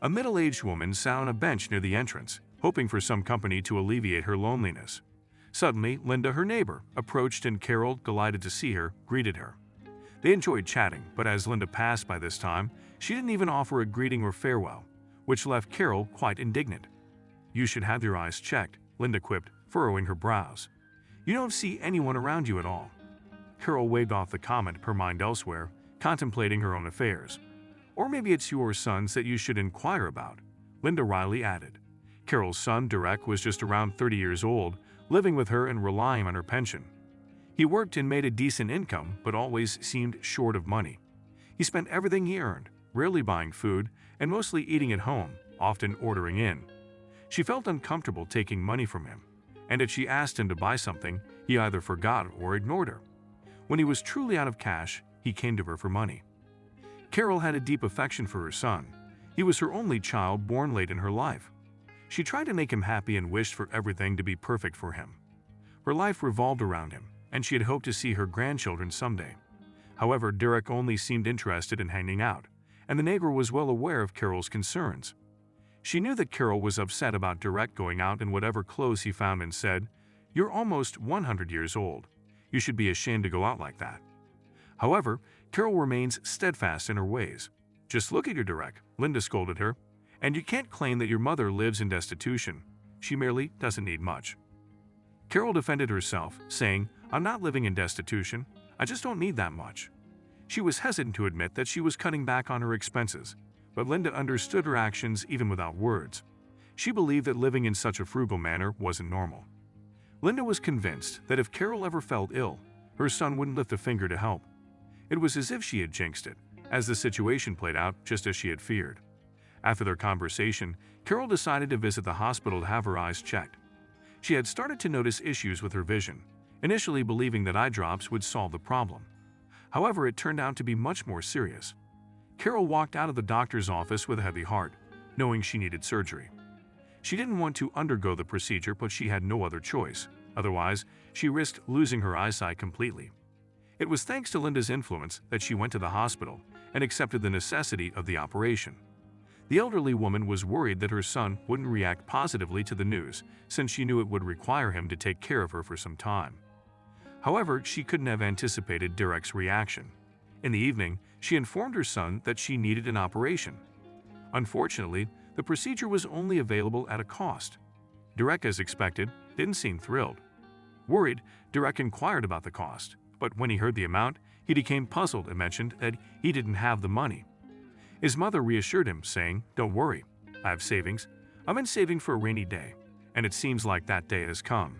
A middle-aged woman sat on a bench near the entrance, hoping for some company to alleviate her loneliness. Suddenly, Linda, her neighbor, approached and Carol, delighted to see her, greeted her. They enjoyed chatting, but as Linda passed by this time, she didn't even offer a greeting or farewell, which left Carol quite indignant. "You should have your eyes checked," Linda quipped, furrowing her brows. "You don't see anyone around you at all." Carol waved off the comment, her mind elsewhere, contemplating her own affairs. "Or maybe it's your sons that you should inquire about," Linda wryly added. Carol's son, Derek, was just around 30 years old, living with her and relying on her pension. He worked and made a decent income, but always seemed short of money. He spent everything he earned, rarely buying food, and mostly eating at home, often ordering in. She felt uncomfortable taking money from him, and if she asked him to buy something, he either forgot or ignored her. When he was truly out of cash, he came to her for money. Carol had a deep affection for her son. He was her only child, born late in her life. She tried to make him happy and wished for everything to be perfect for him. Her life revolved around him, and she had hoped to see her grandchildren someday. However, Derek only seemed interested in hanging out, and the neighbor was well aware of Carol's concerns. She knew that Carol was upset about Derek going out in whatever clothes he found and said, "You're almost 100 years old. You should be ashamed to go out like that." However, Carol remains steadfast in her ways. "Just look at your Derek," Linda scolded her, "and you can't claim that your mother lives in destitution. She merely doesn't need much." Carol defended herself, saying, "I'm not living in destitution. I just don't need that much." She was hesitant to admit that she was cutting back on her expenses, but Linda understood her actions even without words. She believed that living in such a frugal manner wasn't normal. Linda was convinced that if Carol ever felt ill, her son wouldn't lift a finger to help. It was as if she had jinxed it, as the situation played out just as she had feared. After their conversation, Carol decided to visit the hospital to have her eyes checked. She had started to notice issues with her vision, initially believing that eye drops would solve the problem. However, it turned out to be much more serious. Carol walked out of the doctor's office with a heavy heart, knowing she needed surgery. She didn't want to undergo the procedure, but she had no other choice. Otherwise, she risked losing her eyesight completely. It was thanks to Linda's influence that she went to the hospital and accepted the necessity of the operation. The elderly woman was worried that her son wouldn't react positively to the news, since she knew it would require him to take care of her for some time. However, she couldn't have anticipated Derek's reaction. In the evening, she informed her son that she needed an operation. Unfortunately, the procedure was only available at a cost. Derek, as expected, didn't seem thrilled. Worried, Derek inquired about the cost, but when he heard the amount, he became puzzled and mentioned that he didn't have the money. His mother reassured him, saying, "Don't worry, I have savings. I've been saving for a rainy day, and it seems like that day has come."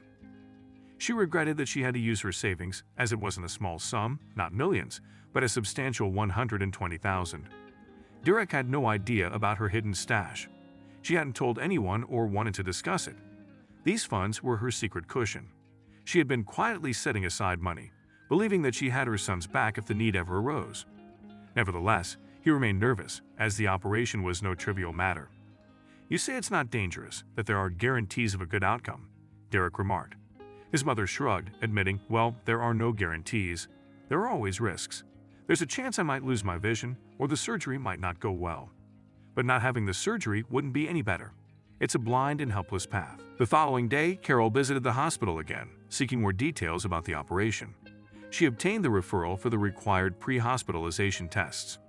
She regretted that she had to use her savings, as it wasn't a small sum, not millions, but a substantial $120,000. Derek had no idea about her hidden stash. She hadn't told anyone or wanted to discuss it. These funds were her secret cushion. She had been quietly setting aside money, believing that she had her son's back if the need ever arose. Nevertheless, he remained nervous, as the operation was no trivial matter. "You say it's not dangerous, that there are guarantees of a good outcome," Derek remarked. His mother shrugged, admitting, "Well, there are no guarantees. There are always risks. There's a chance I might lose my vision, or the surgery might not go well. But not having the surgery wouldn't be any better. It's a blind and helpless path." The following day, Carol visited the hospital again, seeking more details about the operation. She obtained the referral for the required pre-hospitalization tests.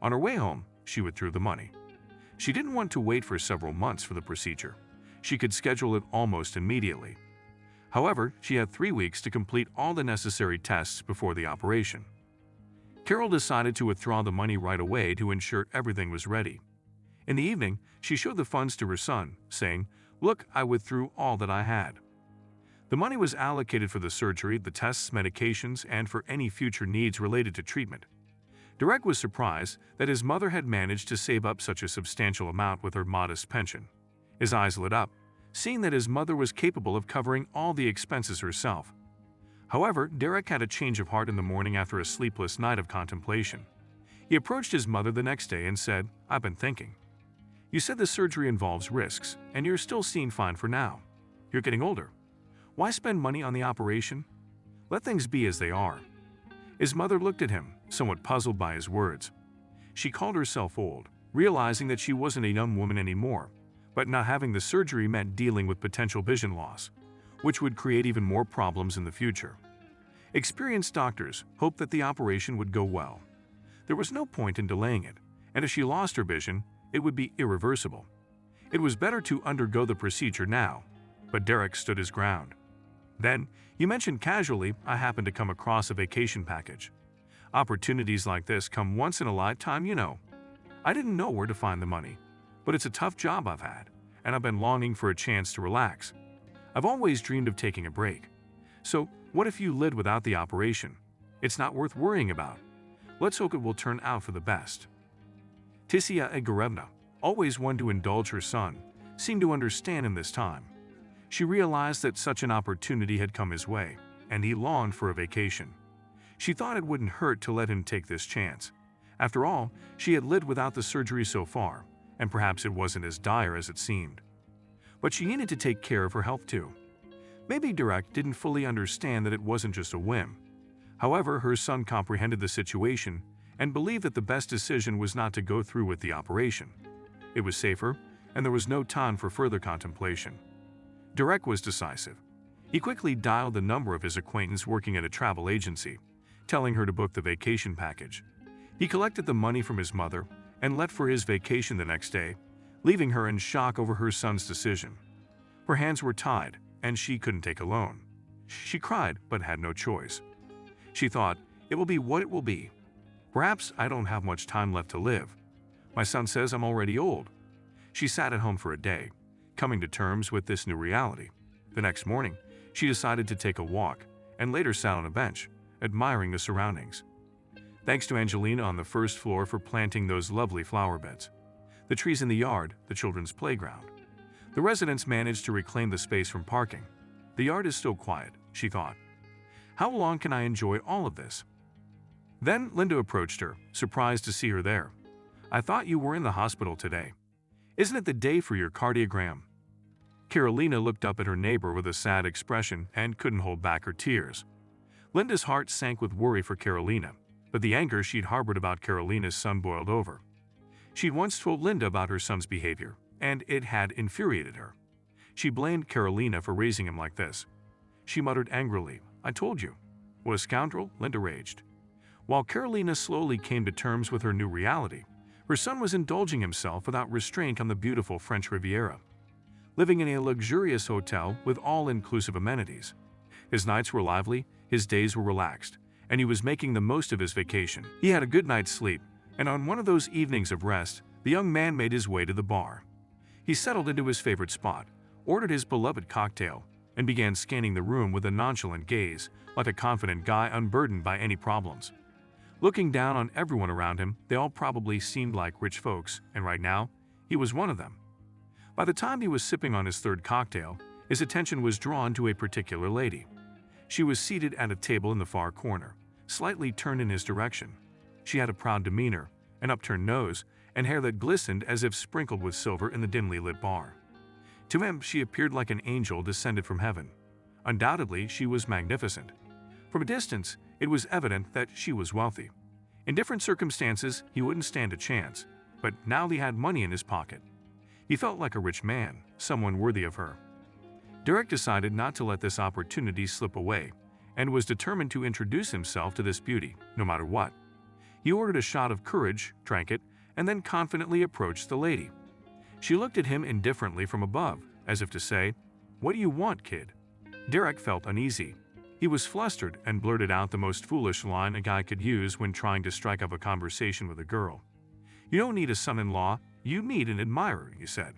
On her way home, she withdrew the money. She didn't want to wait for several months for the procedure. She could schedule it almost immediately. However, she had 3 weeks to complete all the necessary tests before the operation. Carol decided to withdraw the money right away to ensure everything was ready. In the evening, she showed the funds to her son, saying, "Look, I withdrew all that I had." The money was allocated for the surgery, the tests, medications, and for any future needs related to treatment. Derek was surprised that his mother had managed to save up such a substantial amount with her modest pension. His eyes lit up, seeing that his mother was capable of covering all the expenses herself. However, Derek had a change of heart in the morning after a sleepless night of contemplation. He approached his mother the next day and said, "I've been thinking. You said the surgery involves risks, and you're still seeing fine for now. You're getting older. Why spend money on the operation? Let things be as they are." His mother looked at him, somewhat puzzled by his words. She called herself old, realizing that she wasn't a young woman anymore, but not having the surgery meant dealing with potential vision loss, which would create even more problems in the future. Experienced doctors hoped that the operation would go well. There was no point in delaying it, and if she lost her vision, it would be irreversible. It was better to undergo the procedure now, but Derek stood his ground. Then, you mentioned casually, I happened to come across a vacation package. Opportunities like this come once in a lifetime, you know. I didn't know where to find the money, but it's a tough job I've had, and I've been longing for a chance to relax. I've always dreamed of taking a break. So, what if you lived without the operation? It's not worth worrying about. Let's hope it will turn out for the best. Tisia Igorevna, always one to indulge her son, seemed to understand him this time. She realized that such an opportunity had come his way, and he longed for a vacation. She thought it wouldn't hurt to let him take this chance. After all, she had lived without the surgery so far, and perhaps it wasn't as dire as it seemed. But she needed to take care of her health too. Maybe Derek didn't fully understand that it wasn't just a whim. However, her son comprehended the situation and believed that the best decision was not to go through with the operation. It was safer, and there was no time for further contemplation. Derek was decisive. He quickly dialed the number of his acquaintance working at a travel agency, telling her to book the vacation package. He collected the money from his mother and left for his vacation the next day, leaving her in shock over her son's decision. Her hands were tied, and she couldn't take a loan. She cried, but had no choice. She thought, it will be what it will be. Perhaps I don't have much time left to live. My son says I'm already old. She sat at home for a day, coming to terms with this new reality. The next morning, she decided to take a walk, and later sat on a bench, admiring the surroundings. Thanks to Angelina on the first floor for planting those lovely flower beds, the trees in the yard, the children's playground. The residents managed to reclaim the space from parking. The yard is still quiet, she thought. How long can I enjoy all of this? Then Linda approached her, surprised to see her there. I thought you were in the hospital today. Isn't it the day for your cardiogram? Carolina looked up at her neighbor with a sad expression and couldn't hold back her tears. Linda's heart sank with worry for Carolina, but the anger she'd harbored about Carolina's son boiled over. She'd once told Linda about her son's behavior, and it had infuriated her. She blamed Carolina for raising him like this. She muttered angrily, I told you. What a scoundrel, Linda raged. While Carolina slowly came to terms with her new reality, her son was indulging himself without restraint on the beautiful French Riviera, living in a luxurious hotel with all-inclusive amenities. His nights were lively, his days were relaxed, and he was making the most of his vacation. He had a good night's sleep, and on one of those evenings of rest, the young man made his way to the bar. He settled into his favorite spot, ordered his beloved cocktail, and began scanning the room with a nonchalant gaze, like a confident guy unburdened by any problems. Looking down on everyone around him, they all probably seemed like rich folks, and right now, he was one of them. By the time he was sipping on his third cocktail, his attention was drawn to a particular lady. She was seated at a table in the far corner, slightly turned in his direction. She had a proud demeanor, an upturned nose, and hair that glistened as if sprinkled with silver in the dimly lit bar. To him, she appeared like an angel descended from heaven. Undoubtedly, she was magnificent. From a distance, it was evident that she was wealthy. In different circumstances, he wouldn't stand a chance, but now he had money in his pocket. He felt like a rich man, someone worthy of her. Derek decided not to let this opportunity slip away, and was determined to introduce himself to this beauty, no matter what. He ordered a shot of courage, drank it, and then confidently approached the lady. She looked at him indifferently from above, as if to say, "What do you want, kid?" Derek felt uneasy. He was flustered and blurted out the most foolish line a guy could use when trying to strike up a conversation with a girl. "You don't need a son-in-law, you need an admirer," he said.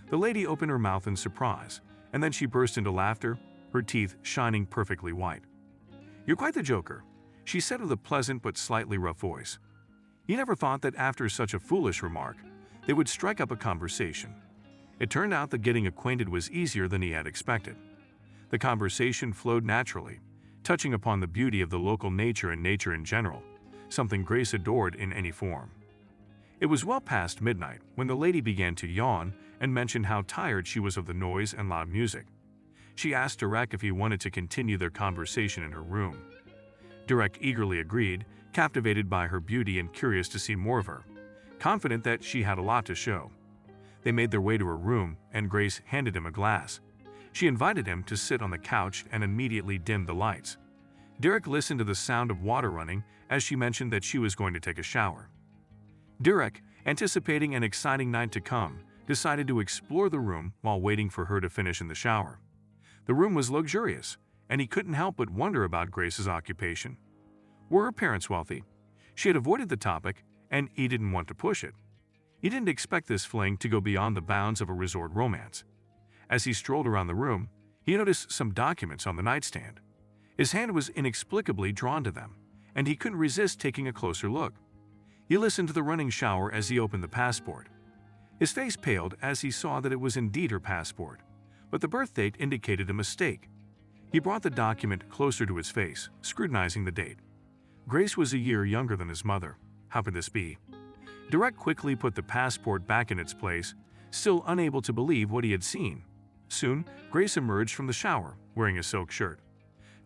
The lady opened her mouth in surprise, and then she burst into laughter, her teeth shining perfectly white. "You're quite the joker," she said with a pleasant but slightly rough voice. He never thought that after such a foolish remark, they would strike up a conversation. It turned out that getting acquainted was easier than he had expected. The conversation flowed naturally, touching upon the beauty of the local nature and nature in general, something Grace adored in any form. It was well past midnight when the lady began to yawn and mentioned how tired she was of the noise and loud music. She asked Derek if he wanted to continue their conversation in her room. Derek eagerly agreed, captivated by her beauty and curious to see more of her. confident that she had a lot to show. They made their way to her room, and Grace handed him a glass. She invited him to sit on the couch and immediately dimmed the lights. Derek listened to the sound of water running as she mentioned that she was going to take a shower. Derek, anticipating an exciting night to come, decided to explore the room while waiting for her to finish in the shower. The room was luxurious, and he couldn't help but wonder about Grace's occupation. Were her parents wealthy? She had avoided the topic, and he didn't want to push it. He didn't expect this fling to go beyond the bounds of a resort romance. As he strolled around the room, he noticed some documents on the nightstand. His hand was inexplicably drawn to them, and he couldn't resist taking a closer look. He listened to the running shower as he opened the passport. His face paled as he saw that it was indeed her passport, but the birth date indicated a mistake. He brought the document closer to his face, scrutinizing the date. Grace was a year younger than his mother. How could this be? Derek quickly put the passport back in its place, still unable to believe what he had seen. Soon, Grace emerged from the shower, wearing a silk shirt.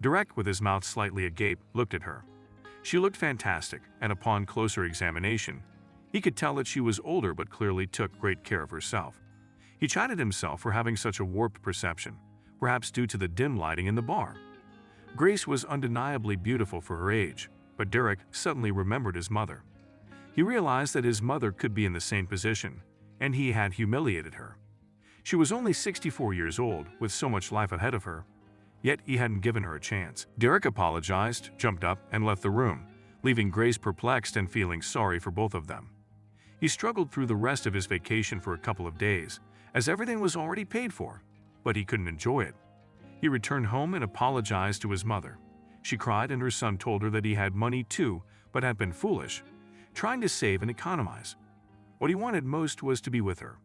Derek, with his mouth slightly agape, looked at her. She looked fantastic, and upon closer examination, he could tell that she was older but clearly took great care of herself. He chided himself for having such a warped perception, perhaps due to the dim lighting in the bar. Grace was undeniably beautiful for her age, but Derek suddenly remembered his mother. He realized that his mother could be in the same position, and he had humiliated her. She was only 64 years old, with so much life ahead of her, yet he hadn't given her a chance. Derek apologized, jumped up, and left the room, leaving Grace perplexed and feeling sorry for both of them. He struggled through the rest of his vacation for a couple of days, as everything was already paid for, but he couldn't enjoy it. He returned home and apologized to his mother. She cried, and her son told her that he had money too, but had been foolish, trying to save and economize. What he wanted most was to be with her.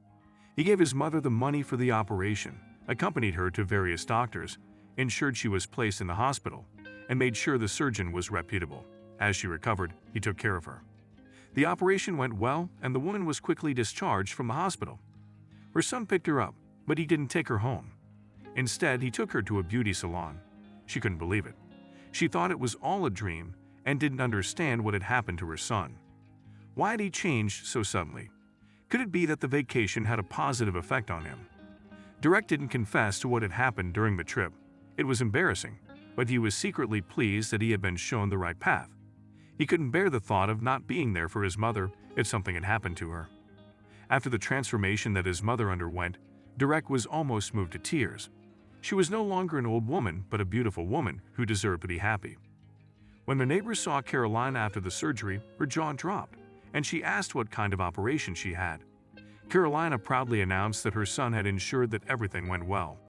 He gave his mother the money for the operation, accompanied her to various doctors, ensured she was placed in the hospital, and made sure the surgeon was reputable. As she recovered, he took care of her. The operation went well, and the woman was quickly discharged from the hospital. Her son picked her up, but he didn't take her home. Instead, he took her to a beauty salon. She couldn't believe it. She thought it was all a dream and didn't understand what had happened to her son. Why had he changed so suddenly? Could it be that the vacation had a positive effect on him? Derek didn't confess to what had happened during the trip. It was embarrassing, but he was secretly pleased that he had been shown the right path. He couldn't bear the thought of not being there for his mother if something had happened to her. After the transformation that his mother underwent, Derek was almost moved to tears. She was no longer an old woman, but a beautiful woman who deserved to be happy. When the neighbors saw Carolina after the surgery, her jaw dropped, and she asked what kind of operation she had. Carolina proudly announced that her son had ensured that everything went well.